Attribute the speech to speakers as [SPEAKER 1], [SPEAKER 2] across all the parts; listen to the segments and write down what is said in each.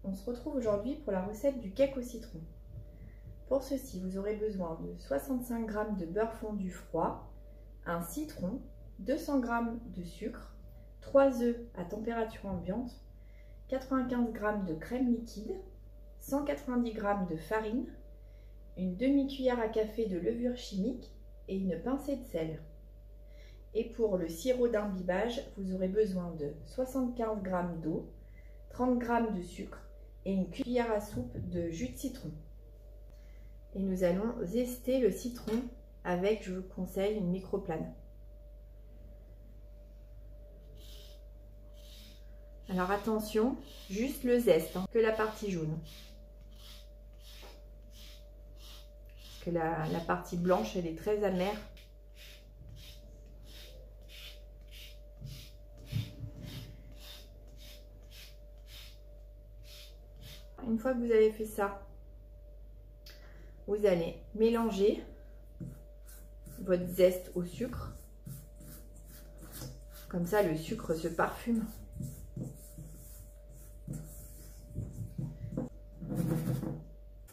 [SPEAKER 1] on se retrouve aujourd'hui pour la recette du cake au citron. Pour ceci, vous aurez besoin de 65 g de beurre fondu froid, un citron, 200 g de sucre, 3 œufs à température ambiante, 95 g de crème liquide, 190 g de farine, une demi-cuillère à café de levure chimique et une pincée de sel. Et pour le sirop d'imbibage, vous aurez besoin de 75 g d'eau, 30 g de sucre et une cuillère à soupe de jus de citron. Et nous allons zester le citron avec, je vous conseille, une microplane. Alors attention, juste le zeste, que la partie jaune. Parce que la partie blanche, elle est très amère. Une fois que vous avez fait ça, vous allez mélanger votre zeste au sucre. Comme ça, le sucre se parfume.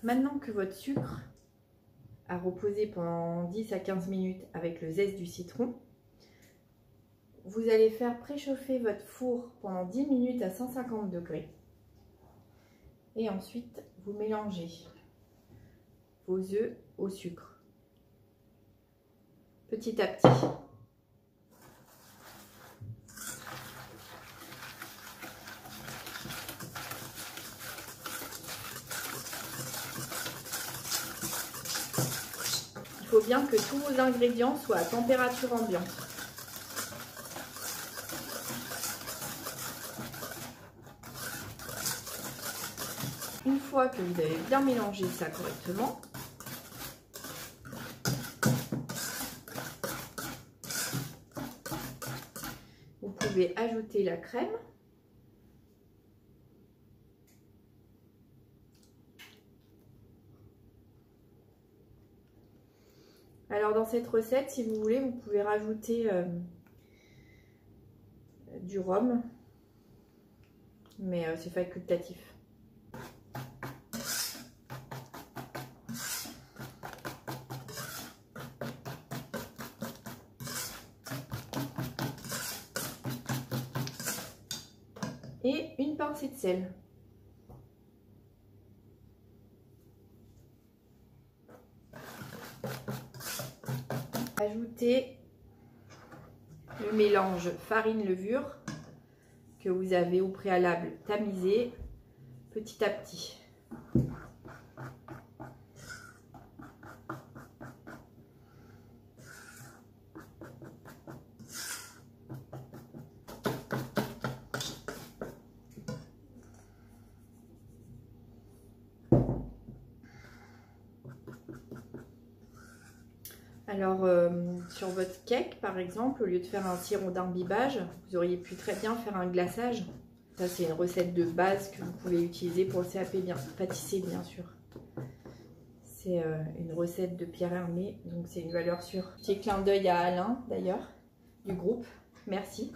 [SPEAKER 1] Maintenant que votre sucre a reposé pendant 10 à 15 minutes avec le zeste du citron, vous allez faire préchauffer votre four pendant 10 minutes à 150 degrés. Et ensuite, vous mélangez vos œufs au sucre, petit à petit. Il faut bien que tous vos ingrédients soient à température ambiante. Une fois que vous avez bien mélangé ça correctement, vous pouvez ajouter la crème. Alors dans cette recette, si vous voulez, vous pouvez rajouter du rhum, mais c'est facultatif. Et une pincée de sel. Ajoutez le mélange farine-levure que vous avez au préalable tamisé petit à petit. Alors, sur votre cake, par exemple, au lieu de faire un sirop d'imbibage, vous auriez pu très bien faire un glaçage. Ça, c'est une recette de base que vous pouvez utiliser pour le CAP pâtisserie, bien sûr. C'est une recette de Pierre Hermé, donc c'est une valeur sûre. Petit clin d'œil à Alain, d'ailleurs, du groupe. Merci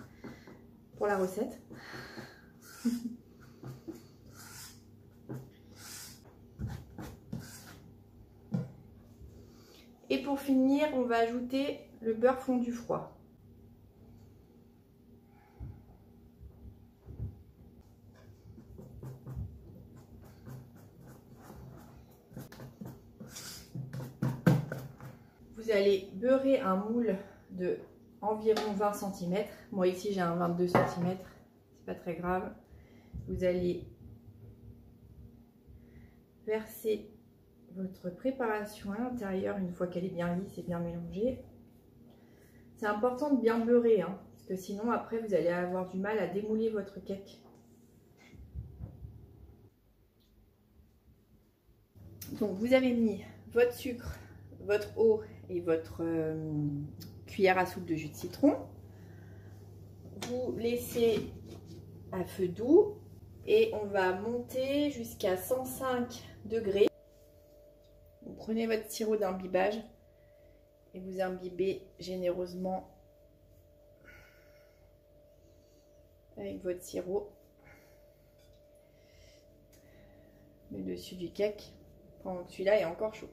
[SPEAKER 1] pour la recette. Et pour finir, on va ajouter le beurre fondu froid. Vous allez beurrer un moule de environ 20 cm. Moi ici j'ai un 22 cm, c'est pas très grave. Vous allez verser votre préparation à l'intérieur une fois qu'elle est bien lisse et bien mélangée. C'est important de bien beurrer, hein, parce que sinon après vous allez avoir du mal à démouler votre cake. Donc vous avez mis votre sucre, votre eau et votre cuillère à soupe de jus de citron. Vous laissez à feu doux et on va monter jusqu'à 105 degrés. Vous prenez votre sirop d'imbibage et vous imbibez généreusement avec votre sirop. le dessus du cake pendant que celui-là est encore chaud.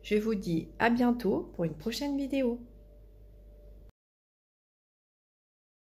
[SPEAKER 1] Je vous dis à bientôt pour une prochaine vidéo.